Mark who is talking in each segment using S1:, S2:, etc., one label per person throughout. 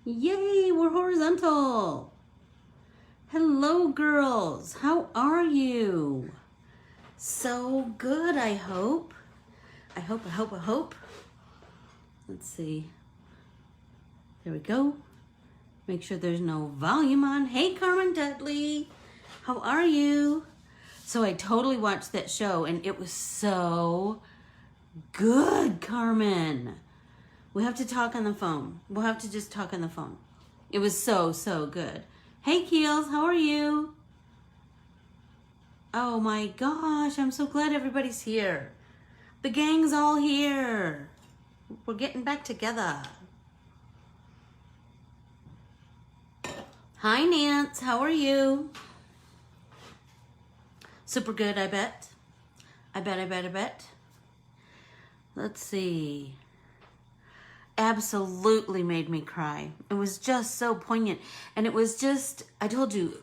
S1: Yay, we're horizontal. Hello, girls. How are you? So good, I hope. I hope. Let's see. There we go. Make sure there's no volume on. Hey, Carmen Dudley. How are you? So I totally watched that show, and it was so good, Carmen. We have to talk on the phone. We'll have to just talk on the phone. It was so good. Hey, Keels, how are you? Oh my gosh, I'm so glad everybody's here. The gang's all here. We're getting back together. Hi, Nance, how are you? Super good, I bet. I bet. Let's see. Absolutely made me cry. It was just so poignant. And it was just, I told you,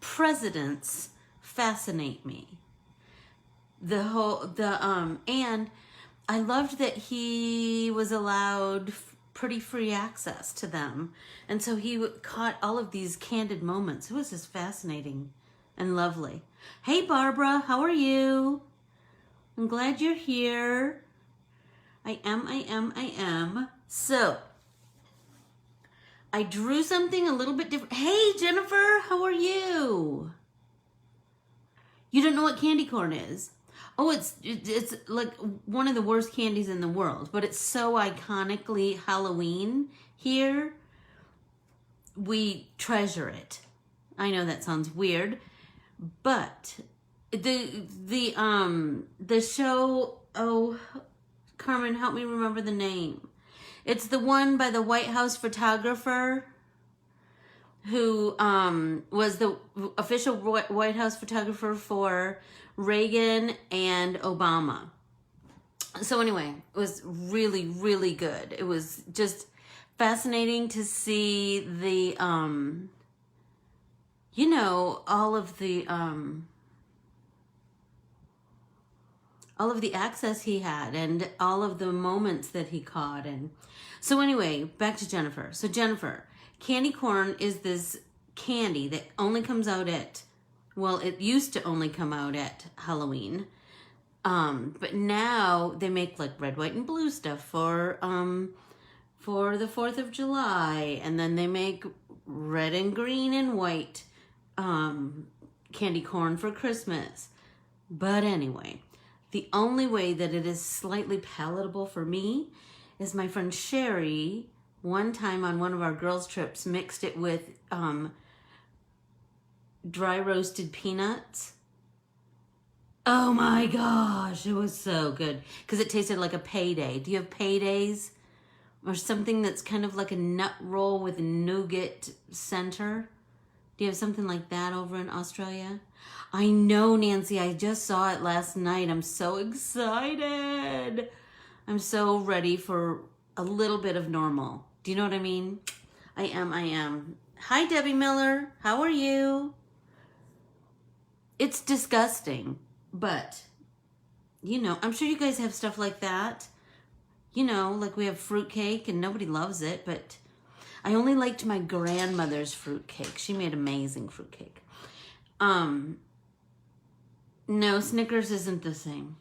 S1: presidents fascinate me. And I loved that he was allowed pretty free access to them. And so he caught all of these candid moments. It was just fascinating and lovely. Hey, Barbara, how are you? I'm glad you're here. I am. So, I drew something a little bit different. Hey, Jennifer, how are you? You don't know what candy corn is? Oh, it's like one of the worst candies in the world, but it's so iconically Halloween here. We treasure it. I know that sounds weird, but the show, oh, Carmen, help me remember the name. It's the one by the White House photographer who was the official White House photographer for Reagan and Obama. So anyway, it was really good. It was just fascinating to see the, all of the access he had and all of the moments that he caught. And so anyway, back to Jennifer. So Jennifer, candy corn is this candy that only comes out at, well, it used to only come out at Halloween. But now they make like red, white, and blue stuff for the 4th of July. And then they make red and green and white candy corn for Christmas. But anyway, the only way that it is slightly palatable for me is my friend Sherry, one time on one of our girls' trips, mixed it with dry roasted peanuts. Oh my gosh, it was so good. Because it tasted like a payday. Do you have paydays? Or something that's kind of like a nut roll with nougat center? Do you have something like that over in Australia? I know, Nancy. I just saw it last night. I'm so excited. I'm so ready for a little bit of normal. Do you know what I mean? I am. Hi, Debbie Miller. How are you? It's disgusting, but, I'm sure you guys have stuff like that. Like we have fruitcake and nobody loves it, but I only liked my grandmother's fruitcake. She made amazing fruitcake. No, Snickers isn't the same.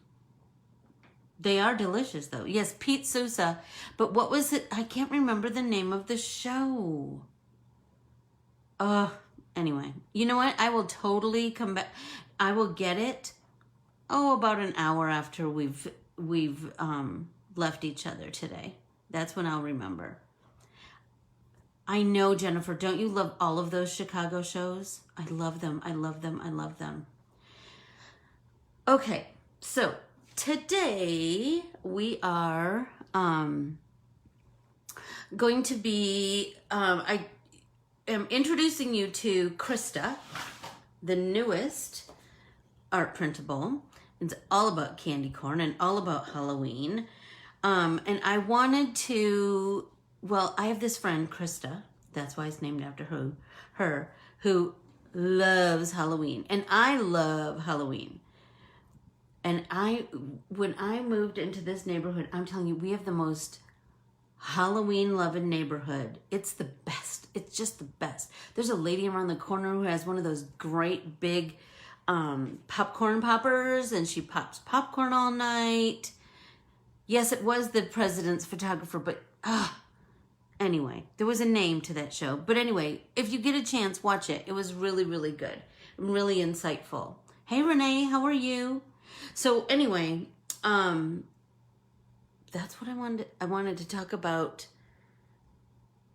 S1: They are delicious, though. Yes, Pete Sousa. But what was it? I can't remember the name of the show. Anyway. You know what? I will totally come back. I will get it, about an hour after we've left each other today. That's when I'll remember. I know, Jennifer. Don't you love all of those Chicago shows? I love them. Okay, so today we are going to be, I am introducing you to Chista, the newest art printable. It's all about candy corn and all about Halloween. And I wanted to, I have this friend, Chista, that's why it's named after her, who loves Halloween. And I love Halloween. And when I moved into this neighborhood, I'm telling you, we have the most Halloween Loving Neighborhood. It's the best. It's just the best. There's a lady around the corner who has one of those great big popcorn poppers, and she pops popcorn all night. Yes, it was the president's photographer, but anyway, there was a name to that show. But anyway, if you get a chance, watch it. It was really, really good and really insightful. Hey, Renee, how are you? So anyway, that's what I wanted to talk about.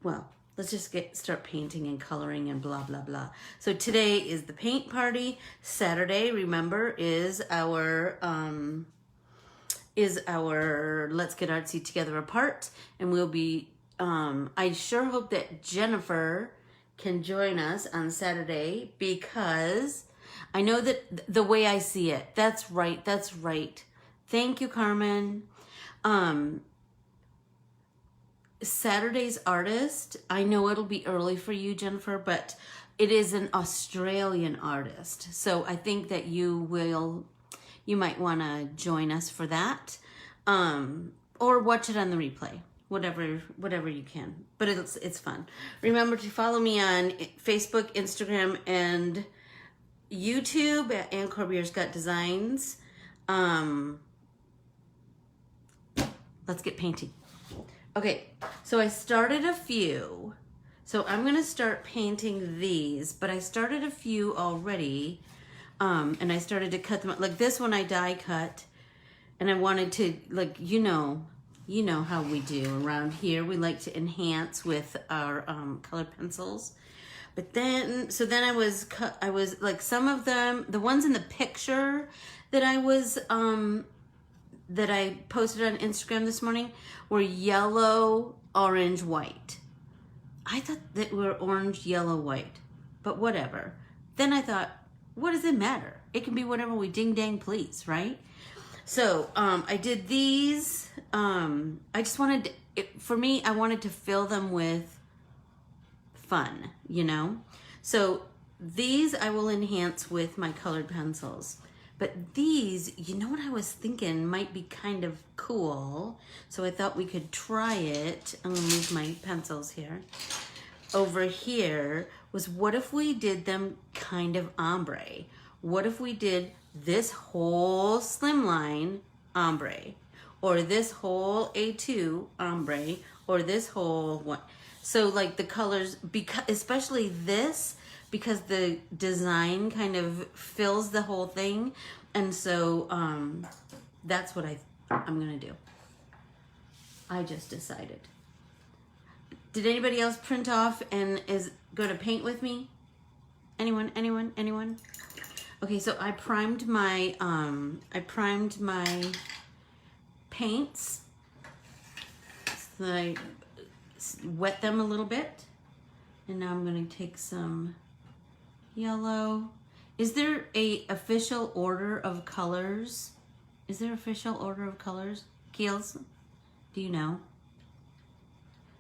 S1: Well, let's just start painting and coloring and blah, blah, blah. So today is the paint party. Saturday, remember, is our Let's Get Artsy Together apart. And we'll be, I sure hope that Jennifer can join us on Saturday, because I know that the way I see it, that's right. Thank you, Carmen. Saturday's artist, I know it'll be early for you, Jennifer, but it is an Australian artist. So I think that you might want to join us for that. Or watch it on the replay, whatever you can, but it's fun. Remember to follow me on Facebook, Instagram, and YouTube at Corbiere-Scott Designs. Let's get painting. Okay, so I started a few. So I'm going to start painting these, but I started a few already. And I started to cut them up. Like this one I die cut. And I wanted to, like, you know how we do around here. We like to enhance with our colored pencils. But then, so then I was like, some of them, the ones in the picture that that I posted on Instagram this morning were yellow, orange, white. I thought that were orange, yellow, white, but whatever. Then I thought, what does it matter? It can be whatever we ding dang please, right? So I did these. I just wanted for me, I wanted to fill them with fun, So these I will enhance with my colored pencils. But these, you know what I was thinking might be kind of cool. So I thought we could try it. I'm gonna move my pencils here. Over here was, what if we did them kind of ombre? What if we did this whole slimline ombre? Or this whole A2 ombre? Or this whole one? So like the colors, because especially this, because the design kind of fills the whole thing. And so that's what I'm gonna do. I just decided. Did anybody else print off and is going to paint with me? Anyone? Okay, so I primed my paints. So I wet them a little bit. And now I'm going to take some yellow. Is there a official order of colors? Is there official order of colors? Keels, do you know?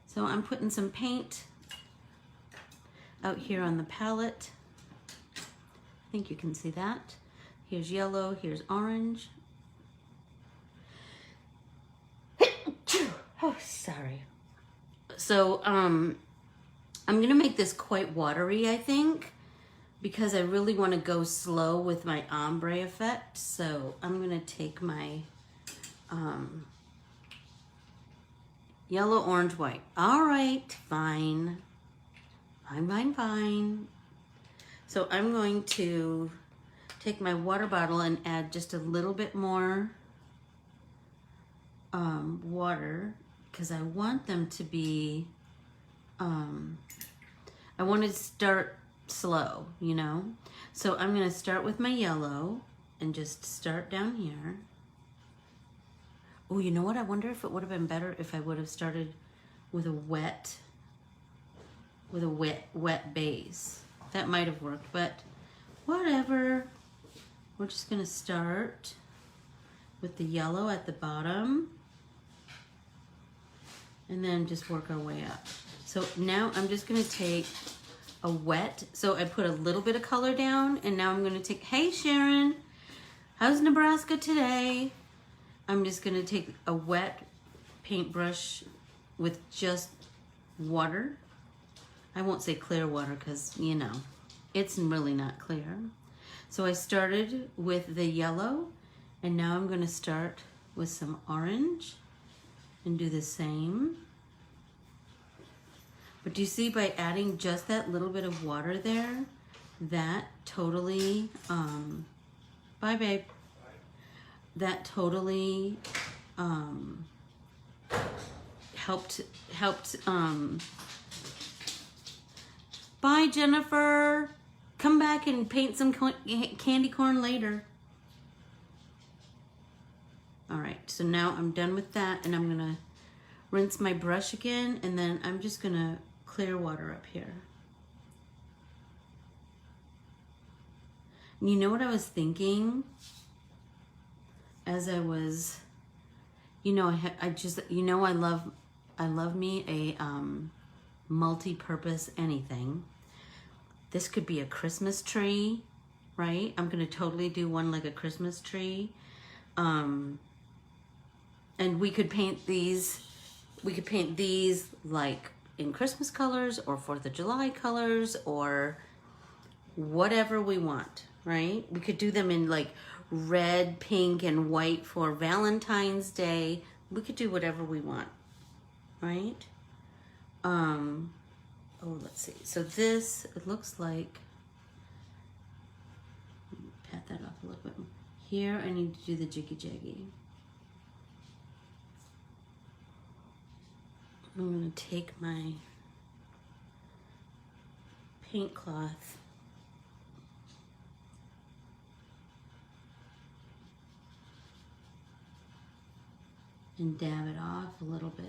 S1: So I'm putting some paint out here on the palette. I think you can see that. Here's yellow, here's orange. Oh, sorry. So I'm gonna make this quite watery, I think, because I really want to go slow with my ombre effect. So I'm gonna take my yellow, orange, white. All right, fine. So I'm going to take my water bottle and add just a little bit more water, because I want them to be, I want to start slow, So I'm going to start with my yellow and just start down here. Oh, you know what? I wonder if it would have been better if I would have started with a wet base. That might have worked, but whatever. We're just gonna start with the yellow at the bottom and then just work our way up. So now I'm just gonna take a wet, so I put a little bit of color down, and now I'm gonna take, hey Sharon, how's Nebraska today? I'm just gonna take a wet paintbrush with just water. I won't say clear water because, you know, it's really not clear. So I started with the yellow, and now I'm going to start with some orange and do the same. But do you see, by adding just that little bit of water there, that totally, bye babe, that totally helped, bye Jennifer, come back and paint some candy corn later. All right, so now I'm done with that, and I'm gonna rinse my brush again, and then I'm just gonna clear water up here. And you know what I was thinking as I was, you know, I love me a multi-purpose anything. This could be a Christmas tree, right? I'm gonna totally do one like a Christmas tree. And we could paint these like in Christmas colors or 4th of July colors or whatever we want, right? We could do them in like red, pink, and white for Valentine's Day. We could do whatever we want, right? Oh, let's see. So this, it looks like, pat that off a little bit. Here, I need to do the jiggy jaggy. I'm gonna take my paint cloth and dab it off a little bit.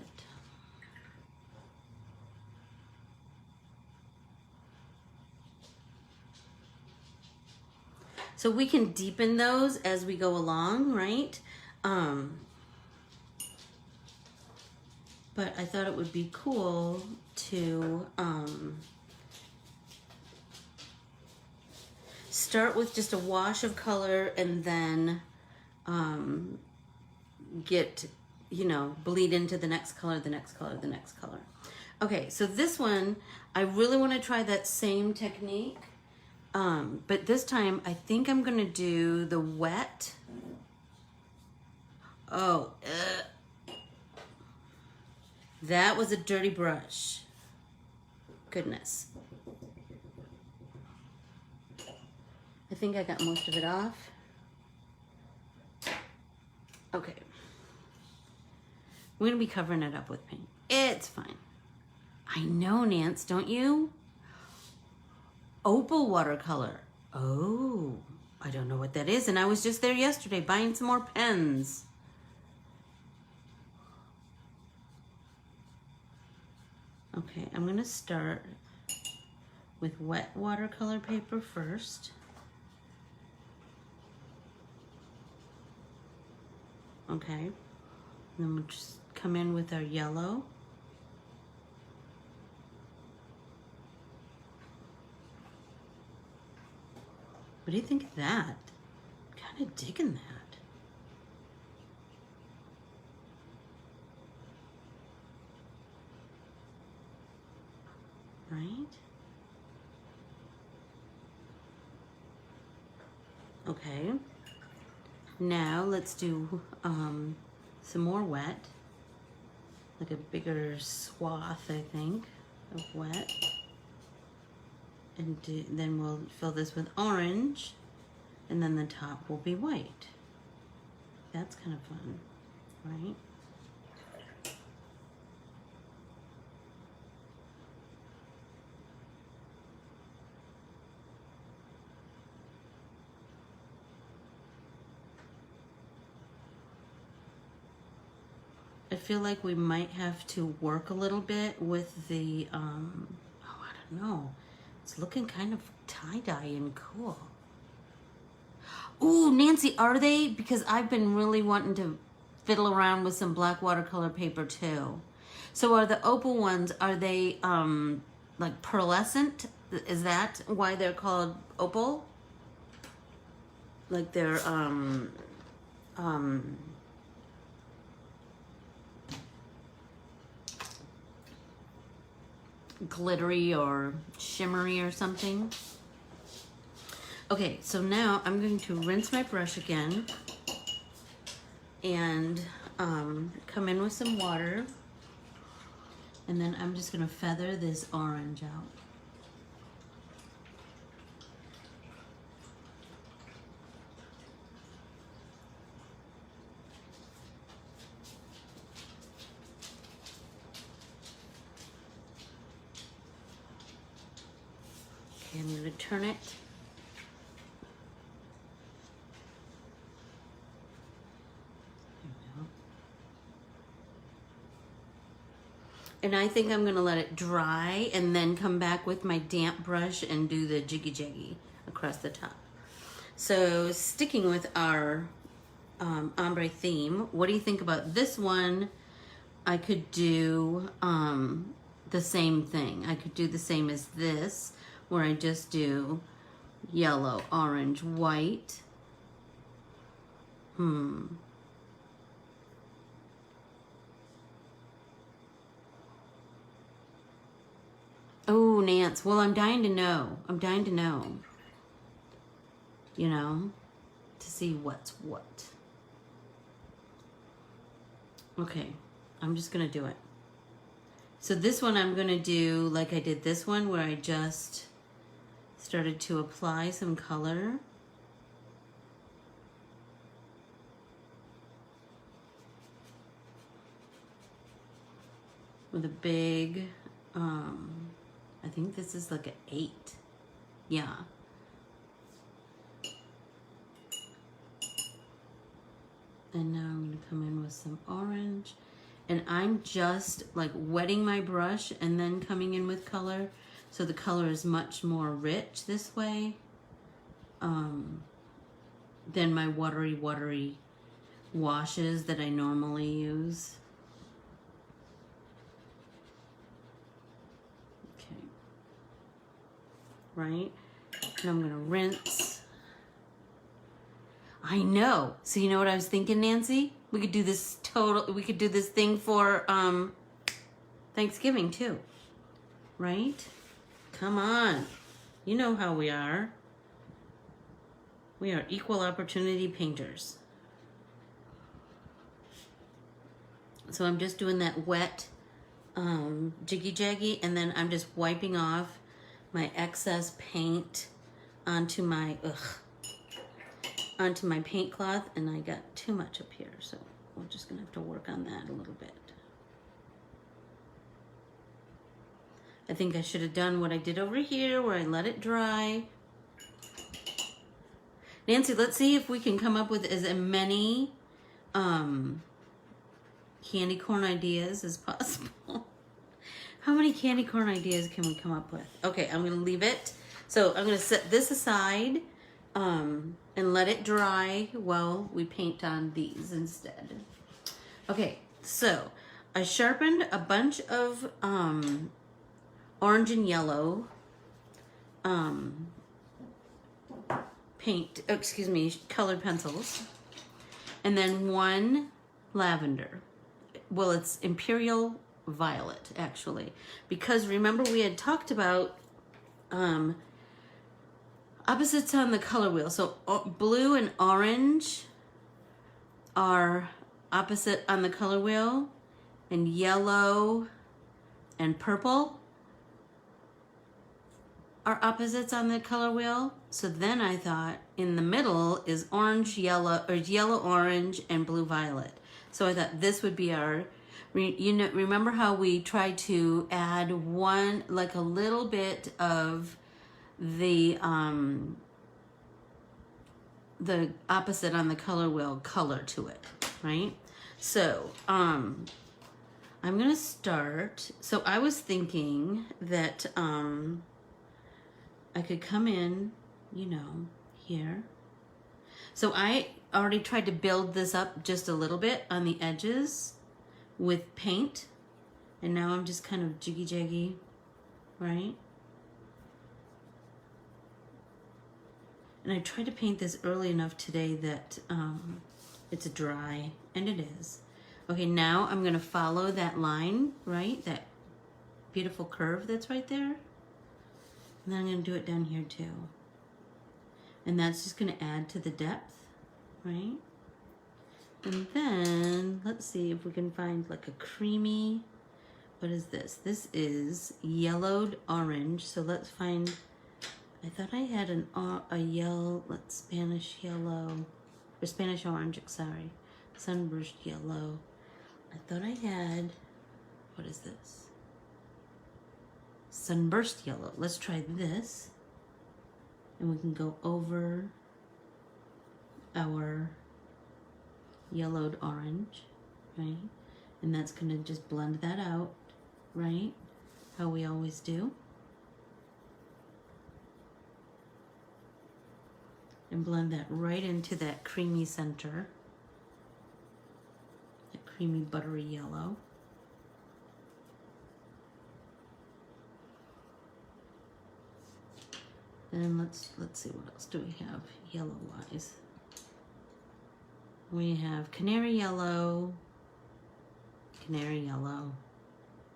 S1: So we can deepen those as we go along, right? But I thought it would be cool to start with just a wash of color and then get, you know, bleed into the next color, the next color, the next color. Okay, so this one, I really want to try that same technique. But this time, I think I'm gonna do the wet. Oh, that was a dirty brush. Goodness. I think I got most of it off. Okay. We're gonna be covering it up with paint. It's fine. I know, Nance, don't you? Opal watercolor. Oh, I don't know what that is. And I was just there yesterday buying some more pens. Okay, I'm gonna start with wet watercolor paper first. Okay, then we'll just come in with our yellow. What do you think of that? Kind of digging that. Right? Okay. Now let's do some more wet. Like a bigger swath, I think, of wet. And then we'll fill this with orange, and then the top will be white. That's kind of fun, right? I feel like we might have to work a little bit with the, oh, I don't know. It's looking kind of tie-dye and cool. Ooh, Nancy, are they? Because I've been really wanting to fiddle around with some black watercolor paper too. So are the opal ones, are they like pearlescent? Is that why they're called opal? Like they're glittery or shimmery or something. Okay, so now I'm going to rinse my brush again and come in with some water, and then I'm just gonna feather this orange out. Okay, I'm gonna turn it. And I think I'm gonna let it dry and then come back with my damp brush and do the jiggy jaggy across the top. So sticking with our ombre theme, what do you think about this one? I could do the same thing. I could do the same as this, where I just do yellow, orange, white. Oh, Nance. Well, I'm dying to know. I'm dying to know. You know, to see what's what. Okay, I'm just gonna do it. So this one I'm gonna do like I did this one, where I just started to apply some color. With a big, I think this is like an 8. Yeah. And now I'm gonna come in with some orange. And I'm just like wetting my brush and then coming in with color. So the color is much more rich this way than my watery washes that I normally use. Okay. Right? And I'm gonna rinse. I know. So you know what I was thinking, Nancy? We could do this we could do this thing for Thanksgiving too. Right? Come on. You know how we are. We are equal opportunity painters. So I'm just doing that wet jiggy jaggy, and then I'm just wiping off my excess paint onto my paint cloth, and I got too much up here, so we're just gonna have to work on that a little bit. I think I should have done what I did over here, where I let it dry. Nancy, let's see if we can come up with as many candy corn ideas as possible. How many candy corn ideas can we come up with? Okay, I'm gonna leave it. So I'm gonna set this aside and let it dry while we paint on these instead. Okay, so I sharpened a bunch of orange and yellow colored pencils, and then one lavender. Well, it's Imperial Violet, actually, because remember we had talked about opposites on the color wheel. So blue and orange are opposite on the color wheel, and yellow and purple are opposites on the color wheel. So then I thought in the middle is orange, yellow, or yellow, orange, and blue, violet. So I thought this would be our, remember how we tried to add one, like a little bit of the opposite on the color wheel color to it, right? So I'm gonna start. So I was thinking that I could come in, here. So I already tried to build this up just a little bit on the edges with paint, and now I'm just kind of jiggy jaggy, right? And I tried to paint this early enough today that it's dry, and it is. Okay, now I'm gonna follow that line, right? That beautiful curve that's right there. And then I'm going to do it down here too. And that's just going to add to the depth, right? And then let's see if we can find like a creamy, what is this? This is yellowed orange. So let's find, I thought I had a yellow, Spanish yellow, or Spanish orange, sorry. Sunburst yellow. I thought I had, what is this? Sunburst yellow. Let's try this. And we can go over our yellowed orange, right? And that's gonna just blend that out, right? How we always do. And blend that right into that creamy center. That creamy buttery yellow. Then let's see, what else do we have yellow wise? We have canary yellow, canary yellow,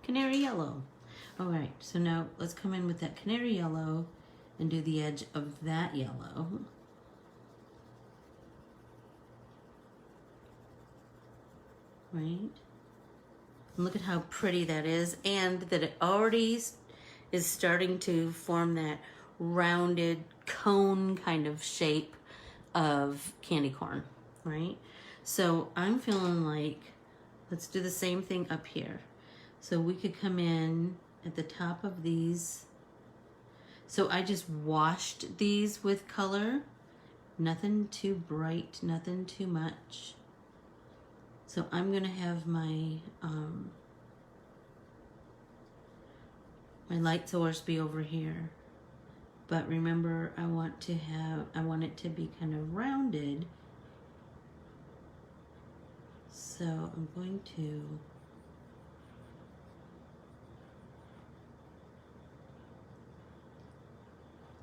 S1: canary yellow. All right, so now let's come in with that canary yellow and do the edge of that yellow. Right? And look at how pretty that is, and that it already is starting to form that rounded cone kind of shape of candy corn, right? So I'm feeling like, let's do the same thing up here. So we could come in at the top of these. So I just washed these with color, nothing too bright, nothing too much. So I'm gonna have my my light source be over here. But remember, I want it to be kind of rounded. So I'm going to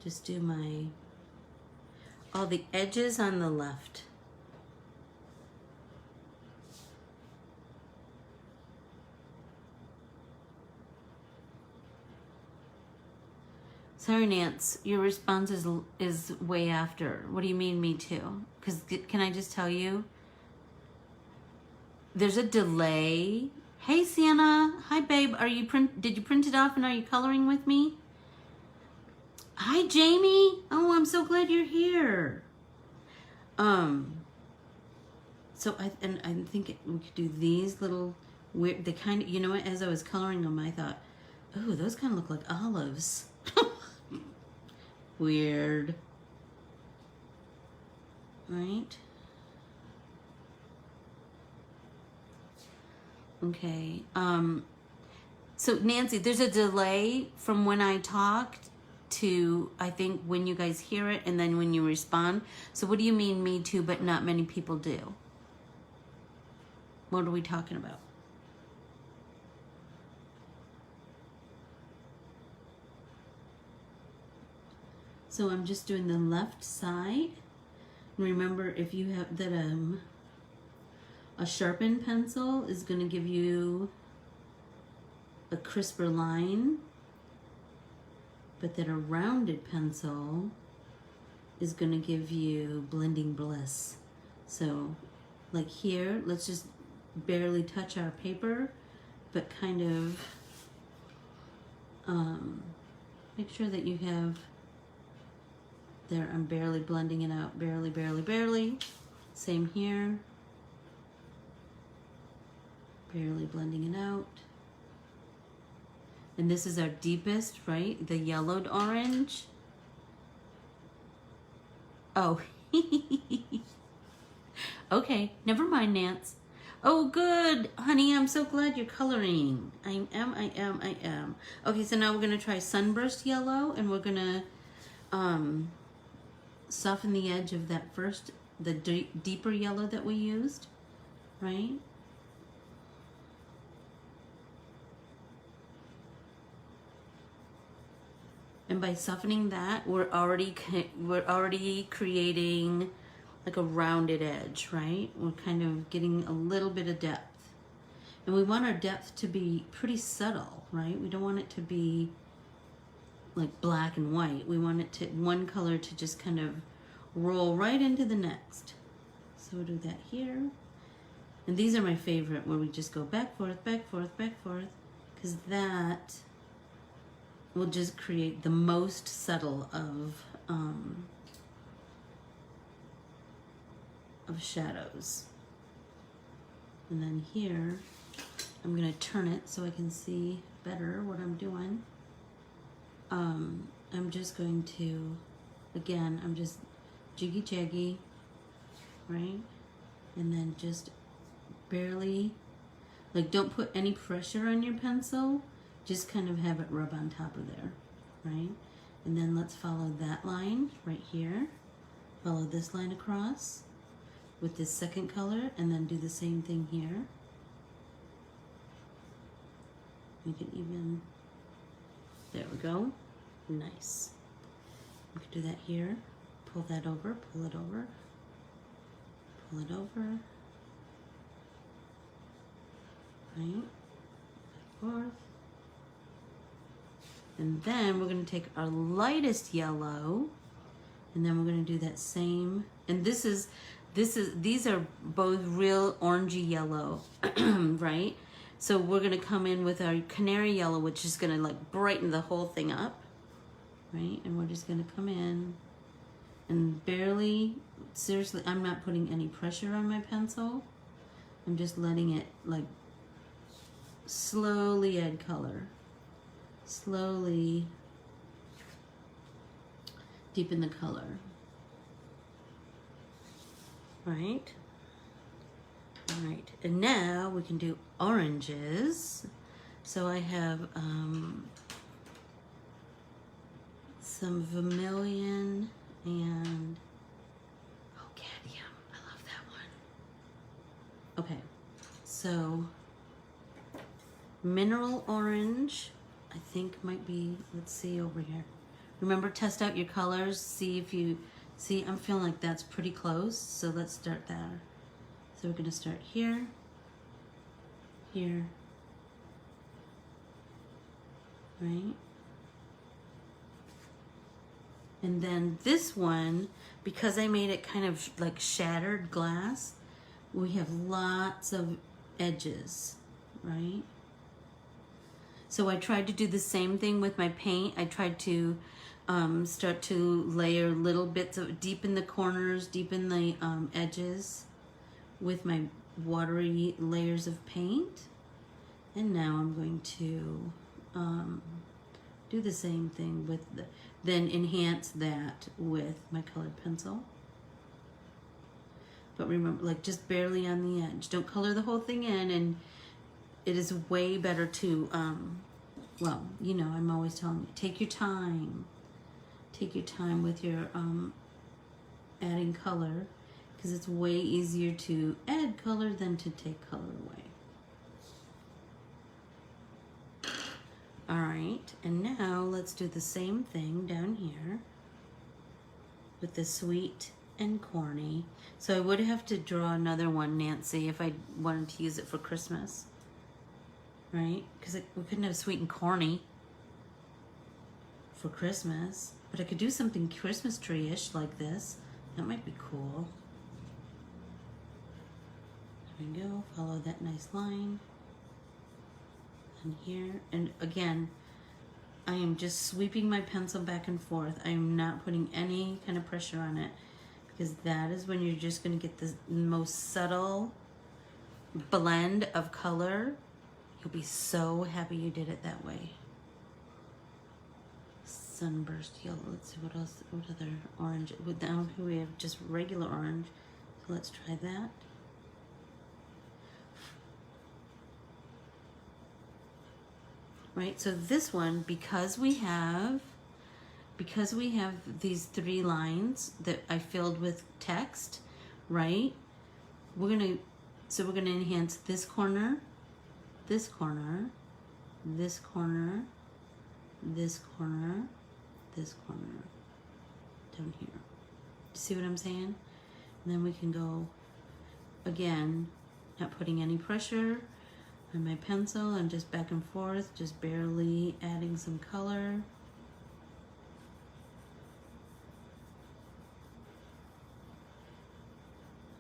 S1: just do all the edges on the left. Sorry, Nance, your response is way after. What do you mean, me too? Because can I just tell you? There's a delay. Hey, Sienna. Hi, babe. Did you print it off and are you coloring with me? Hi, Jamie. Oh, I'm so glad you're here. So I think we could do these little weird, they kind of, you know what, as I was coloring them, I thought, oh, those kind of look like olives. Weird. Right? Okay. So Nancy, there's a delay from when I talked to, I think, when you guys hear it and then when you respond. So what do you mean, me too, but not many people do? What are we talking about? So I'm just doing the left side. Remember, if you have that, a sharpened pencil is going to give you a crisper line, but that a rounded pencil is going to give you blending bliss. So like here, let's just barely touch our paper, but kind of make sure that you have there. I'm barely blending it out, barely, barely, barely. Same here. Barely blending it out. And this is our deepest, right? The yellowed orange. Oh. Okay, never mind, Nance. Oh, good, honey, I'm so glad you're coloring. I am. Okay, so now we're gonna try sunburst yellow, and we're gonna soften the edge of that first, the deeper yellow that we used, right? And by softening that, we're already creating like a rounded edge, right? We're kind of getting a little bit of depth. And we want our depth to be pretty subtle, right? We don't want it to be like black and white. We want it to, one color to just kind of roll right into the next. So we'll do that here. And these are my favorite, where we just go back, forth, back, forth, back, forth, because that will just create the most subtle of shadows. And then here, I'm gonna turn it so I can see better what I'm doing. I'm just going to, again, I'm just jiggy jaggy, right? And then just barely, like, don't put any pressure on your pencil, just kind of have it rub on top of there, right? And then let's follow that line right here, follow this line across with this second color, and then do the same thing here. Make it even, there we go, nice. We can do that here, pull that over, pull it over, pull it over, right, back, forth. And then we're going to take our lightest yellow, and then we're going to do that same, and these are both real orangey yellow, right? So we're going to come in with our canary yellow, which is going to like brighten the whole thing up, right? And we're just going to come in and barely, seriously, I'm not putting any pressure on my pencil. I'm just letting it like slowly add color, slowly deepen the color, right? All right, and now we can do oranges. So I have some vermilion and, oh, cadmium, I love that one. Okay, so mineral orange, I think might be, let's see over here. Remember, test out your colors, see if you, see, I'm feeling like that's pretty close, so let's start there. So we're gonna start here, here, right? And then this one, because I made it kind of like shattered glass, we have lots of edges, right? So I tried to do the same thing with my paint. I tried to start to layer little bits of, deepen the corners, deepen the edges with my watery layers of paint. And now I'm going to do the same thing with the, then enhance that with my colored pencil. But remember, like, just barely on the edge. Don't color the whole thing in, and it is way better to, well, you know, I'm always telling you, take your time. Take your time with your adding color, because it's way easier to add color than to take color away. All right, and now let's do the same thing down here with the sweet and corny. So I would have to draw another one, Nancy, if I wanted to use it for Christmas, right? Because we couldn't have sweet and corny for Christmas, but I could do something Christmas tree-ish like this. That might be cool. There we go, follow that nice line. And here, and again, I am just sweeping my pencil back and forth. I am not putting any kind of pressure on it, because that is when you're just gonna get the most subtle blend of color. You'll be so happy you did it that way. Sunburst yellow, let's see what else, what other orange, down here we have just regular orange. So let's try that. Right, so this one, because we have these three lines that I filled with text, right? We're gonna enhance this corner, this corner, this corner, this corner, this corner, down here. See what I'm saying? And then we can go, again, not putting any pressure. And my pencil, I'm just back and forth, just barely adding some color.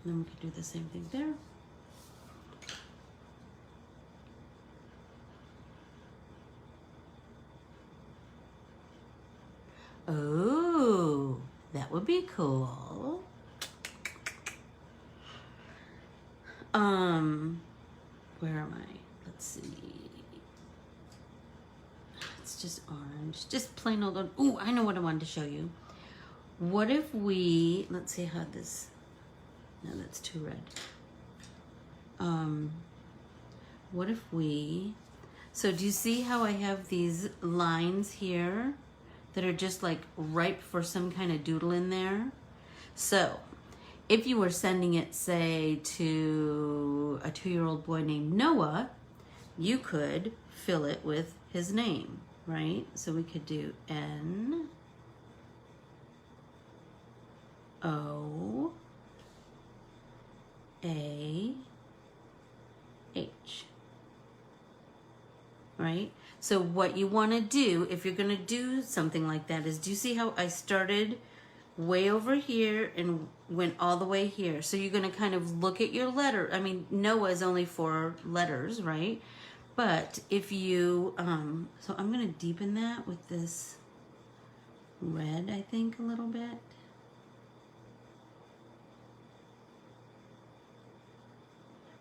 S1: And then we can do the same thing there. Oh, that would be cool. Where am I? Let's see. It's just orange, just plain old orange. Ooh, I know what I wanted to show you. What if we, let's see how this, no, that's too red. What if we, so do you see how I have these lines here that are just like ripe for some kind of doodle in there? So if you were sending it, say, to a 2-year-old boy named Noah, you could fill it with his name, right? So we could do N-O-A-H, right? So what you want to do, if you're going to do something like that, is, do you see how I started way over here and went all the way here? So you're going to kind of look at your letter. I mean, Noah is only 4 letters, right? But if you, so I'm going to deepen that with this red, I think, a little bit.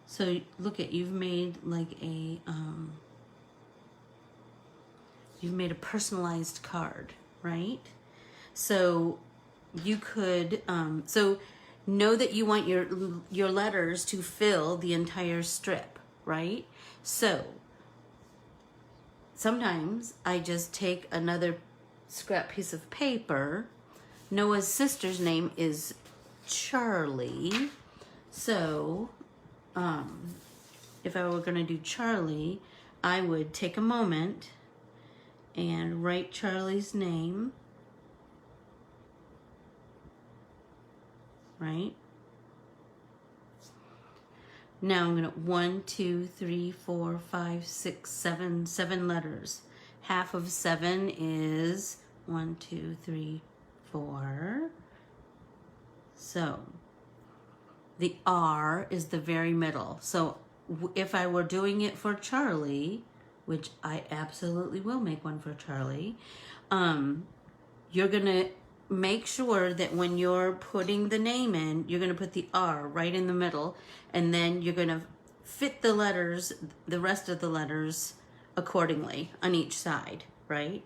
S1: So look at, you've made like a, you've made a personalized card, right? So you could, so know that you want your letters to fill the entire strip, right? So sometimes I just take another scrap piece of paper. Noah's sister's name is Charlie. So if I were going to do Charlie, I would take a moment and write Charlie's name, right? Now I'm going to 1, 2, 3, 4, 5, 6, 7 letters. Half of 7 is 1, 2, 3, 4. So the R is the very middle. So if I were doing it for Charlie, which I absolutely will make one for Charlie, you're going to make sure that when you're putting the name in, you're going to put the R right in the middle, and then you're going to fit the letters, the rest of the letters, accordingly on each side, right?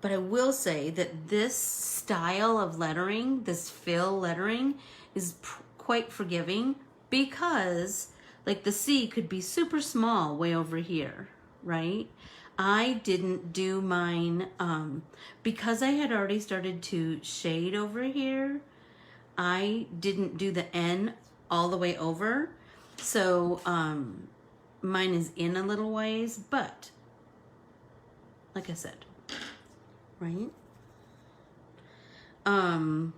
S1: But I will say that this style of lettering, this fill lettering, is quite forgiving, because like the C could be super small way over here, right? I didn't do mine, because I had already started to shade over here, I didn't do the N all the way over. So mine is in a little ways, but like I said, right?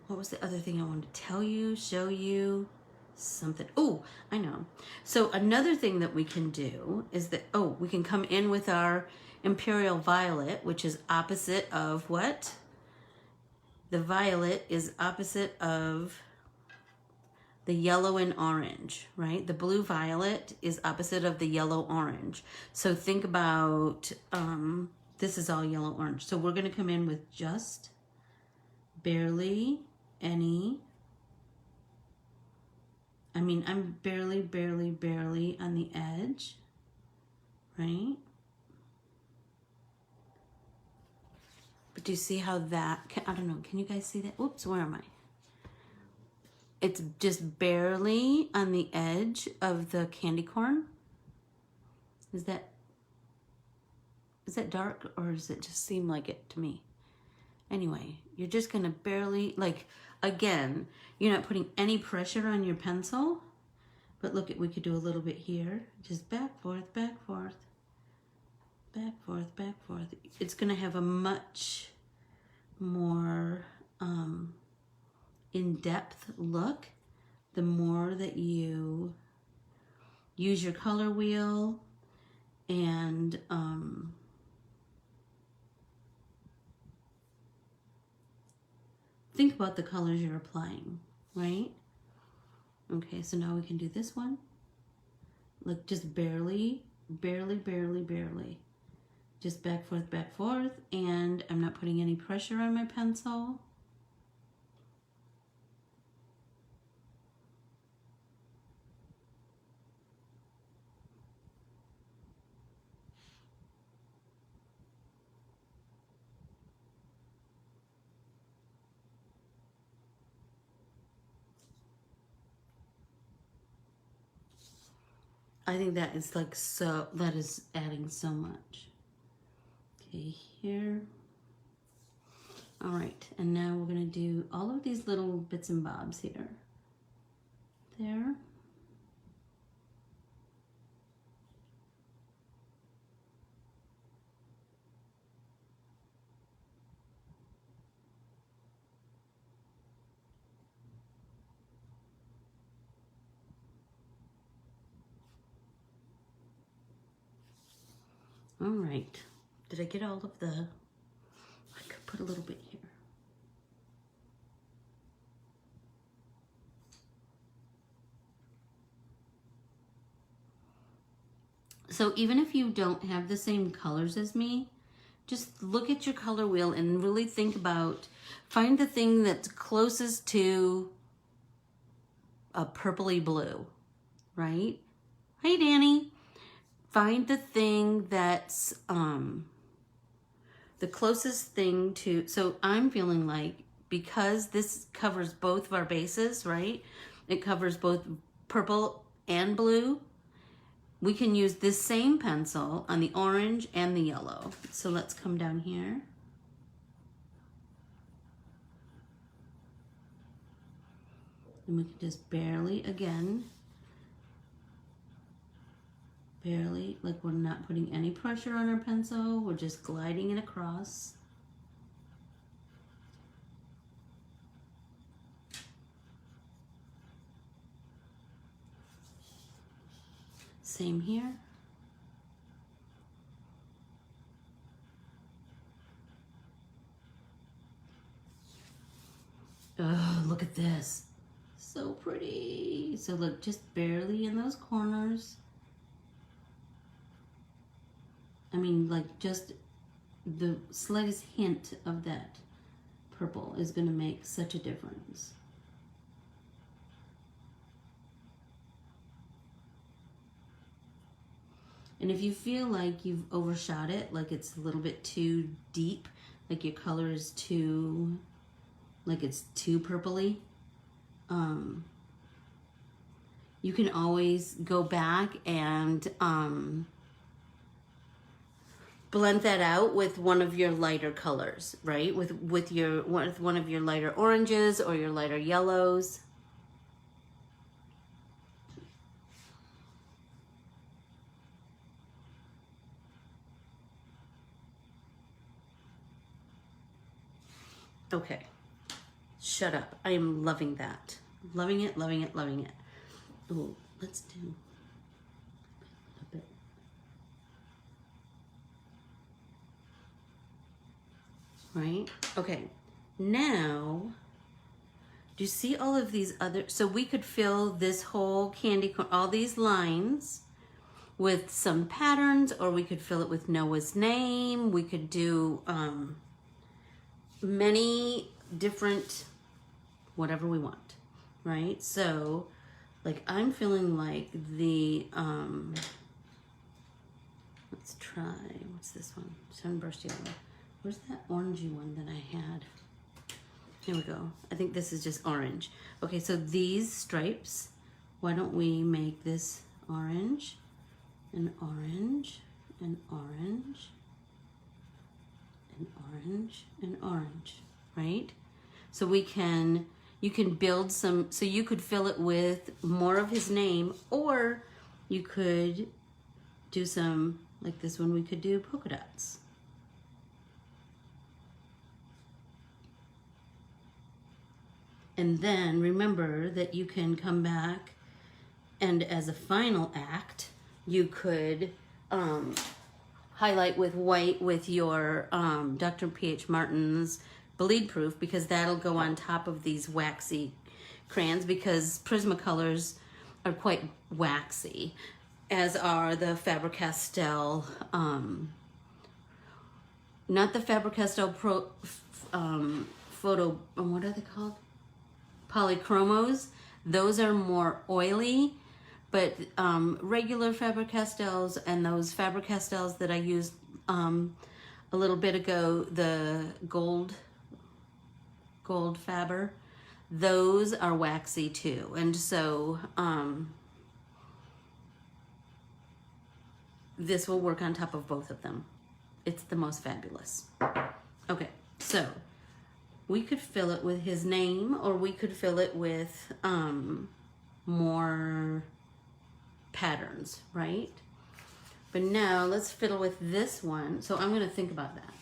S1: What was the other thing I wanted to tell you, show you? Something. Oh, I know. So another thing that we can do is that, oh, we can come in with our Imperial Violet, which is opposite of what? The violet is opposite of the yellow and orange, right? The blue violet is opposite of the yellow orange. So think about, this is all yellow orange. So we're going to come in with just barely any, I mean, I'm barely on the edge, right? But do you see how that, I don't know, can you guys see that? Whoops, where am I? It's just barely on the edge of the candy corn. Is that dark, or does it just seem like it to me? Anyway, you're just gonna barely, like, again, you're not putting any pressure on your pencil, but look, we could do a little bit here. Just back, forth, back, forth, back, forth, back, forth. It's gonna have a much more in-depth look the more that you use your color wheel And think about the colors you're applying, right? Okay, so now we can do this one. Like just barely, barely, barely, barely. Just back, forth, and I'm not putting any pressure on my pencil. I think that is like that is adding so much. Okay, here. All right, and now we're gonna do all of these little bits and bobs here. There. All right. Did I get all of the, I could put a little bit here. So even if you don't have the same colors as me, just look at your color wheel and really think about, find the thing that's closest to a purpley blue, right? Hey, Danny. Find the thing that's the closest thing to, so I'm feeling like, because this covers both of our bases, right? It covers both purple and blue. We can use this same pencil on the orange and the yellow. So let's come down here. And we can just barely, again, barely, like we're not putting any pressure on our pencil, we're just gliding it across. Same here. Oh, look at this. So pretty. So look, just barely in those corners. I mean, like just the slightest hint of that purple is going to make such a difference. And if you feel like you've overshot it, like it's a little bit too deep, like your color is too, like it's too purpley, you can always go back and blend that out with one of your lighter colors, right? With one of your lighter oranges or your lighter yellows. Okay, shut up. I am loving that. Loving it, loving it, loving it. Oh, let's do a bit. Right? Okay, now, do you see all of these other, so we could fill this whole candy corn, all these lines with some patterns, or we could fill it with Noah's name. We could do many different, whatever we want, right? So, like I'm feeling like the, let's try, what's this one? Sunburst yellow. Where's that orangey one that I had? Here we go. I think this is just orange. Okay, so these stripes, why don't we make this orange, and orange, and orange, and orange, and orange, right? So we can, you can build some, so you could fill it with more of his name, or you could do some, like this one, we could do polka dots. And then remember that you can come back and as a final act, you could highlight with white with your Dr. P.H. Martin's bleed proof, because that'll go on top of these waxy crayons, because Prismacolors are quite waxy, as are the Faber-Castell, not the Faber-Castell photo, what are they called? Polychromos. Those are more oily, but regular Faber-Castells and those Faber-Castells that I used a little bit ago, the gold Faber, those are waxy too. And so this will work on top of both of them. It's the most fabulous. Okay, so we could fill it with his name, or we could fill it with more patterns, right? But now let's fiddle with this one. So I'm gonna think about that.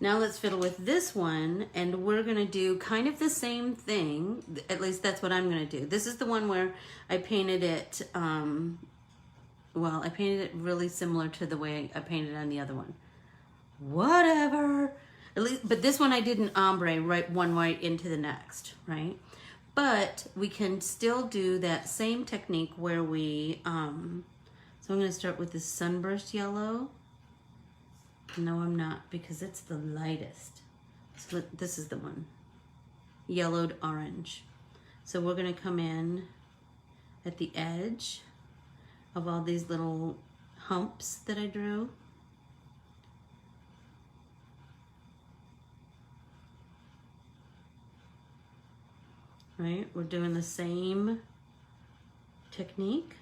S1: Now let's fiddle with this one, and we're gonna do kind of the same thing. At least that's what I'm gonna do. This is the one where I painted it, well, I painted it really similar to the way I painted on the other one. Whatever. At least, but this one I did an ombre one right into the next, right? But we can still do that same technique where we, so I'm gonna start with this sunburst yellow. No, I'm not, because it's the lightest. So this is the one, yellowed orange. So we're gonna come in at the edge of all these little humps that I drew. Right, we're doing the same technique.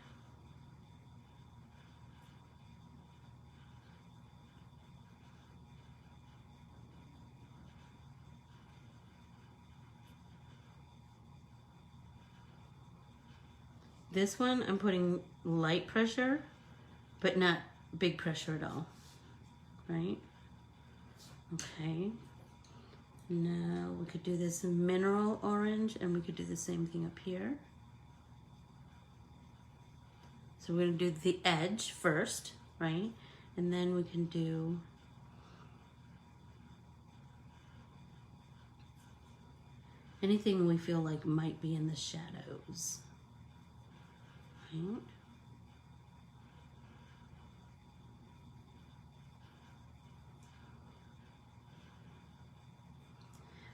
S1: This one I'm putting light pressure, but not big pressure at all, right? Okay. Now we could do this mineral orange, and we could do the same thing up here. So we're gonna do the edge first, right? And then we can do anything we feel like might be in the shadows, right?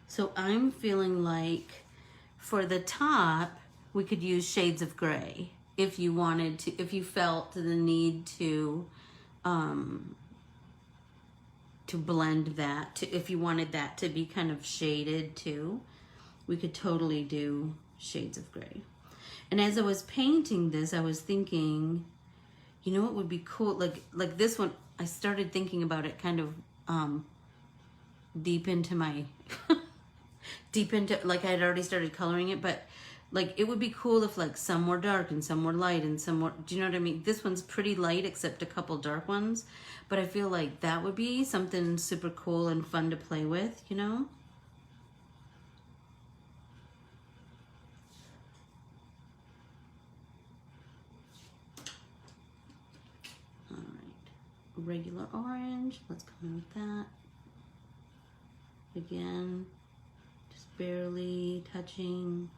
S1: So I'm feeling like for the top, we could use shades of gray if you wanted to, if you felt the need to blend that, if you wanted that to be kind of shaded too, we could totally do shades of gray. And as I was painting this, I was thinking, you know what would be cool? Like this one, I started thinking about it kind of deep into my, like I had already started coloring it, but like it would be cool if like some were dark and some were light and some were, do you know what I mean? This one's pretty light except a couple dark ones, but I feel like that would be something super cool and fun to play with, you know? All right, regular orange, let's come in with that. Again, just barely touching.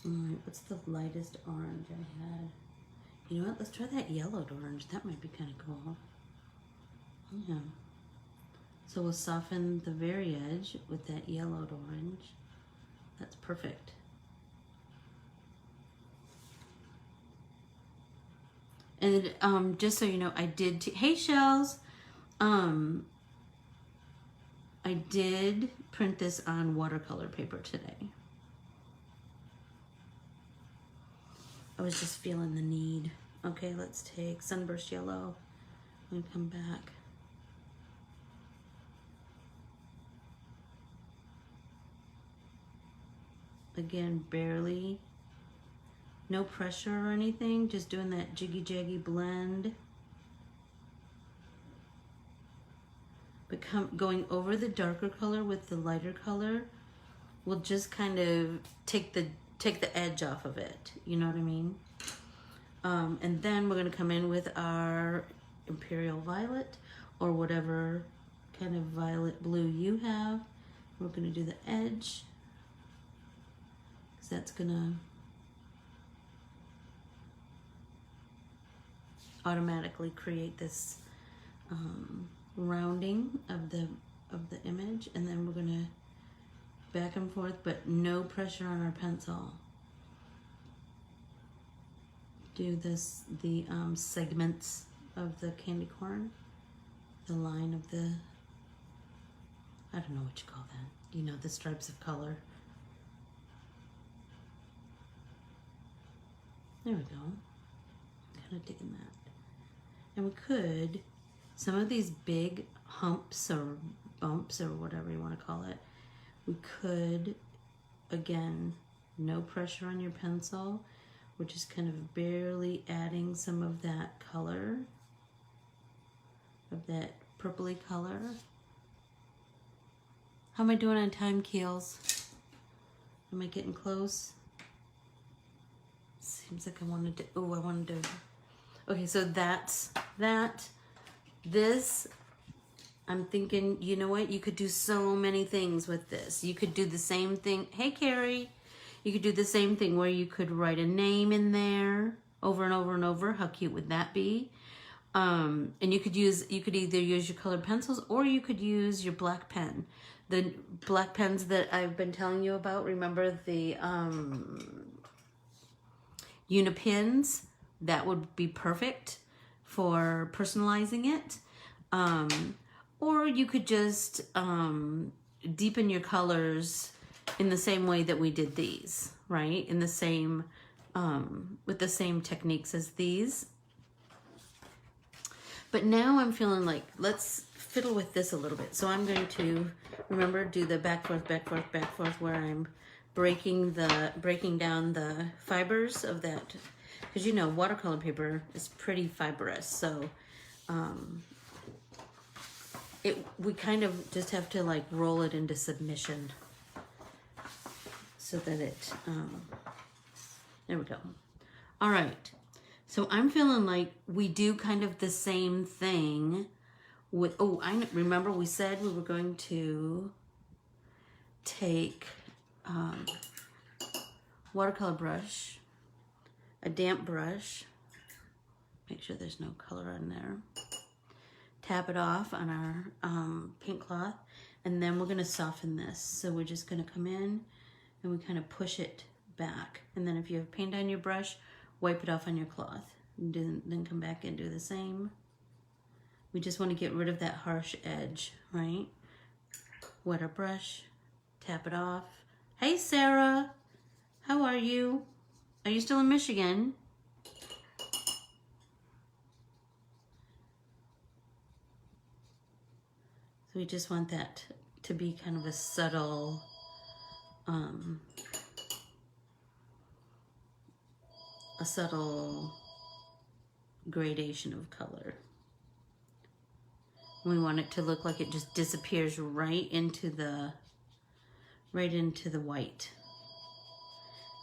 S1: All right, what's the lightest orange I had? You know what, let's try that yellowed orange. That might be kind of cool. Yeah. So we'll soften the very edge with that yellowed orange. That's perfect. And just so you know, I did, hey Shells, I did print this on watercolor paper today. I was just feeling the need. Okay, let's take sunburst yellow and come back. Again, barely, no pressure or anything, just doing that jiggy-jaggy blend. But going over the darker color with the lighter color will just kind of take the edge off of it. You know what I mean? And then we're gonna come in with our Imperial Violet or whatever kind of violet blue you have. We're gonna do the edge, because that's gonna automatically create this rounding of the image. And then we're gonna back and forth, but no pressure on our pencil. Do this, the segments of the candy corn, the line of the, I don't know what you call that, you know, the stripes of color. There we go. Kind of digging that. And we could, some of these big humps or bumps or whatever you want to call it, we could, again, no pressure on your pencil. We're just kind of barely adding some of that color, of that purpley color. How am I doing on time, Keels? Am I getting close? Seems like I wanted to, oh, I wanted to. Okay, so that's that. This, I'm thinking, you know what? You could do so many things with this. You could do the same thing. Hey, Carrie. You could do the same thing where you could write a name in there over and over and over. How cute would that be? And you could either use your colored pencils or you could use your black pen. The black pens that I've been telling you about, remember the Unipins? That would be perfect for personalizing it. Or you could just deepen your colors in the same way that we did these, right? In the same, with the same techniques as these. But now I'm feeling like, let's fiddle with this a little bit. So I'm going to, remember, do the back, forth, where I'm breaking down the fibers of that. Because you know, watercolor paper is pretty fibrous. So we kind of just have to like roll it into submission. So that it, there we go. All right, so I'm feeling like we do kind of the same thing with, oh, I remember we said we were going to take watercolor brush, a damp brush, make sure there's no color on there, tap it off on our paint cloth, and then we're gonna soften this. So we're just gonna come in and we kind of push it back. And then if you have paint on your brush, wipe it off on your cloth. And then come back and do the same. We just want to get rid of that harsh edge, right? Wet our brush, tap it off. Hey, Sarah, how are you? Are you still in Michigan? So we just want that to be kind of a subtle, gradation of color. We want it to look like it just disappears right into the white.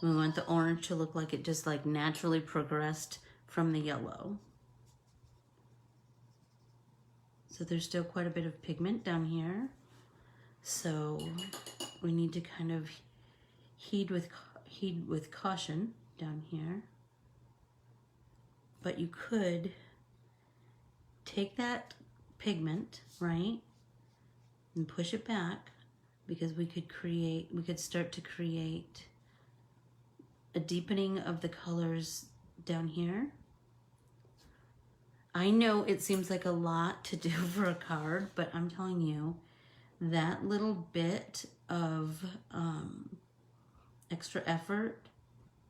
S1: We want the orange to look like it just like naturally progressed from the yellow. So there's still quite a bit of pigment down here. So we need to kind of heed with caution down here. But you could take that pigment, right, and push it back, because we could start to create a deepening of the colors down here. I know it seems like a lot to do for a card, but I'm telling you, that little bit of extra effort,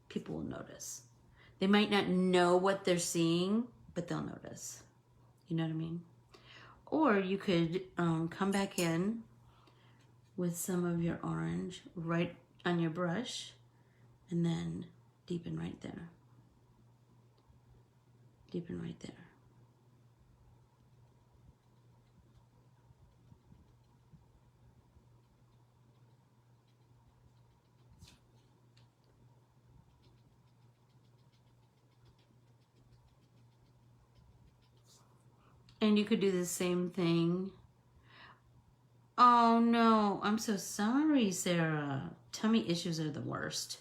S1: people will notice. They might not know what they're seeing, but they'll notice. You know what I mean? Or you could come back in with some of your orange right on your brush And then deepen right there. Deepen right there. And you could do the same thing. Oh no, I'm so sorry, Sarah. Tummy issues are the worst.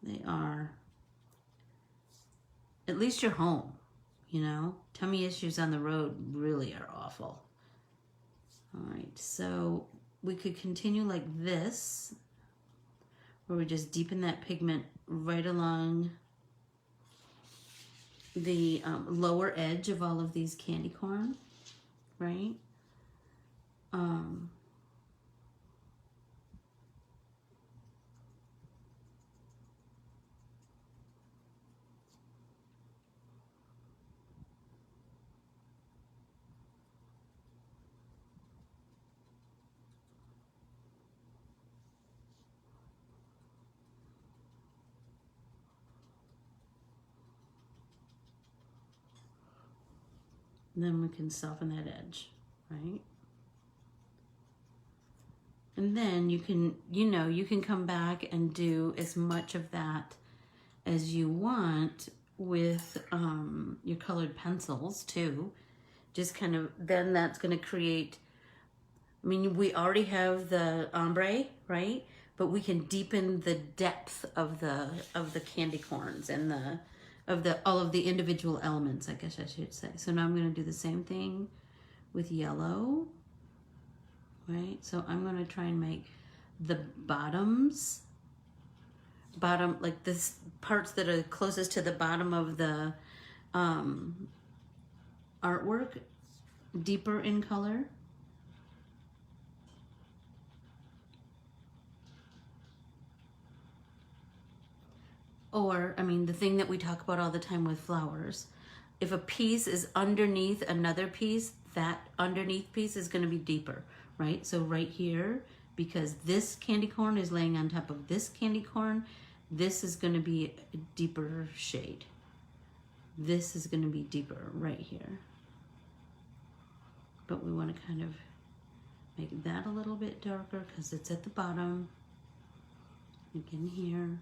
S1: They are. At least you're home, you know? Tummy issues on the road really are awful. All right, so we could continue like this, where we just deepen that pigment right along the lower edge of all of these candy corn, right? Then we can soften that edge, right? And then you can, you can come back and do as much of that as you want with your colored pencils too. Just kind of, then that's going to create, I mean, we already have the ombre, right? But we can deepen the depth of the candy corns and all of the individual elements, I guess I should say. So now I'm going to do the same thing with yellow, right? So I'm going to try and make the bottom, like this parts that are closest to the bottom of the artwork, deeper in color. Or, I mean, the thing that we talk about all the time with flowers, if a piece is underneath another piece, that underneath piece is going to be deeper, right? So right here, because this candy corn is laying on top of this candy corn, this is going to be a deeper shade. This is going to be deeper right here. But we want to kind of make that a little bit darker because it's at the bottom. Again here.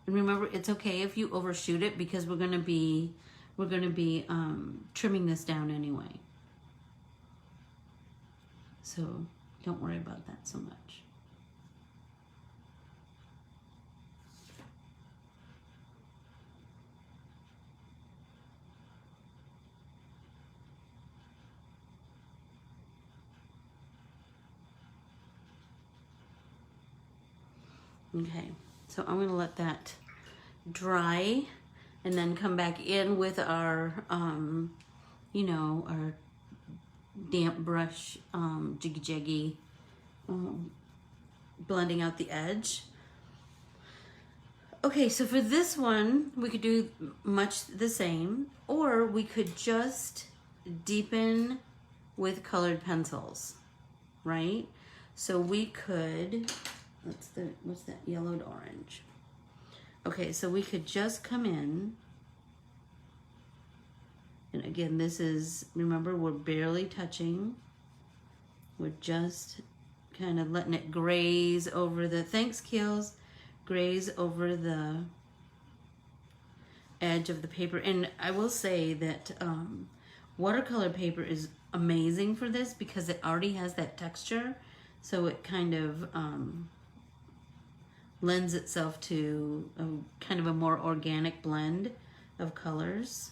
S1: And remember, it's okay if you overshoot it because we're gonna be trimming this down anyway. So don't worry about that so much. Okay, so I'm gonna let that dry and then come back in with our, our damp brush, jiggy, blending out the edge. Okay, so for this one, we could do much the same, or we could just deepen with colored pencils, right? So we could, what's that yellowed orange? Okay, so we could just come in, and again, this is, remember, we're barely touching. We're just kind of letting it graze over the, thanks Keels, graze over the edge of the paper. And I will say that watercolor paper is amazing for this because it already has that texture, so it kind of lends itself to kind of a more organic blend of colors.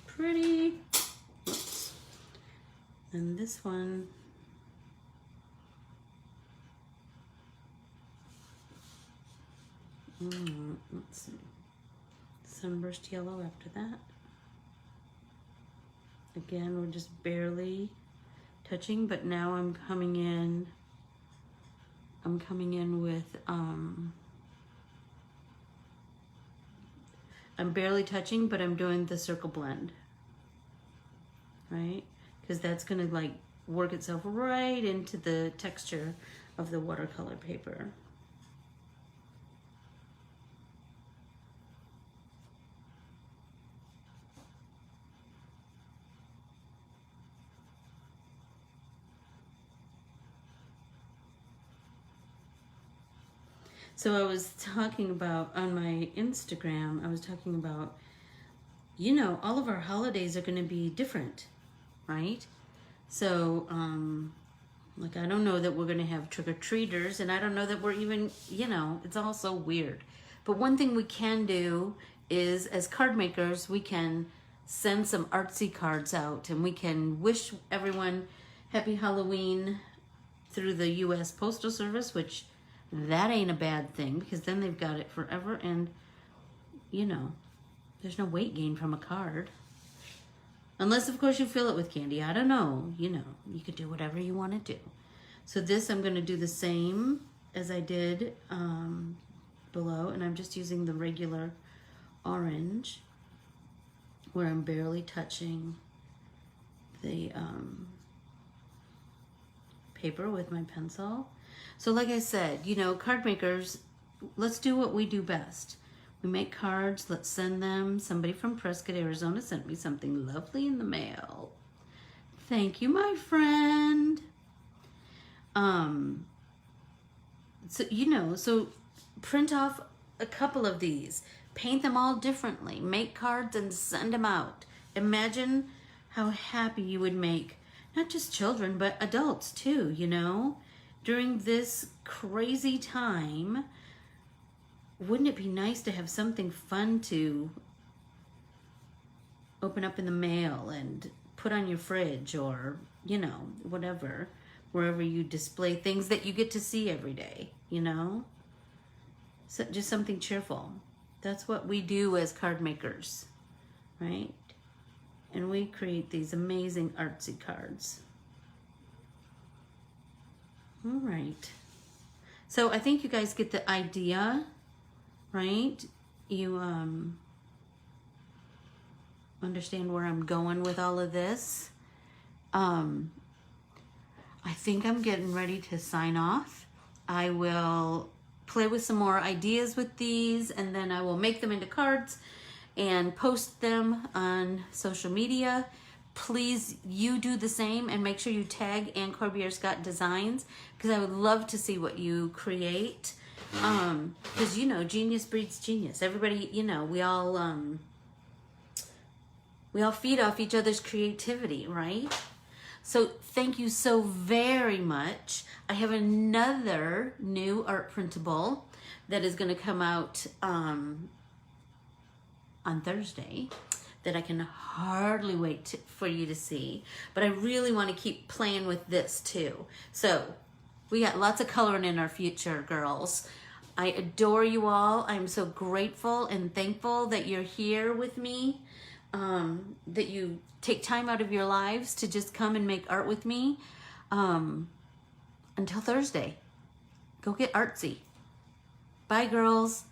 S1: Pretty. Oops. And this one, let's see, sunburst yellow after that. Again, we're just barely touching, but now I'm coming in with, I'm barely touching, but I'm doing the circle blend, right? Because that's gonna like work itself right into the texture of the watercolor paper. So I was talking about on my Instagram, I was talking about, you know, all of our holidays are going to be different, right? So, like, I don't know that we're going to have trick-or-treaters, and I don't know that we're even, you know, it's all so weird. But one thing we can do is, as card makers, we can send some artsy cards out, and we can wish everyone Happy Halloween through the U.S. Postal Service, which that ain't a bad thing, because then they've got it forever, and, you know, there's no weight gain from a card. Unless, of course, you fill it with candy. I don't know. You know, you could do whatever you want to do. So this, I'm going to do the same as I did below, and I'm just using the regular orange, where I'm barely touching the paper with my pencil. So like I said, you know, card makers, let's do what we do best. We make cards, let's send them. Somebody from Prescott, Arizona sent me something lovely in the mail. Thank you, my friend. So, you know, so print off a couple of these, paint them all differently, make cards and send them out. Imagine how happy you would make not just children, but adults too, you know? During this crazy time, wouldn't it be nice to have something fun to open up in the mail and put on your fridge, or, you know, whatever, wherever you display things that you get to see every day, you know? So just something cheerful. That's what we do as card makers, right? And we create these amazing artsy cards. All right. So I think you guys get the idea, right? You understand where I'm going with all of this. I think I'm getting ready to sign off. I will play with some more ideas with these, and then I will make them into cards and post them on social media. Please, you do the same, and make sure you tag and Corbiere-Scott Designs, because I would love to see what you create. Because, you know, genius breeds genius. Everybody, you know, we all feed off each other's creativity, right? So thank you so very much. I have another new art printable that is going to come out on Thursday that I can hardly wait for you to see. But I really want to keep playing with this too. So we got lots of coloring in our future, girls. I adore you all. I'm so grateful and thankful that you're here with me, that you take time out of your lives to just come and make art with me. Until Thursday, go get artsy. Bye, girls.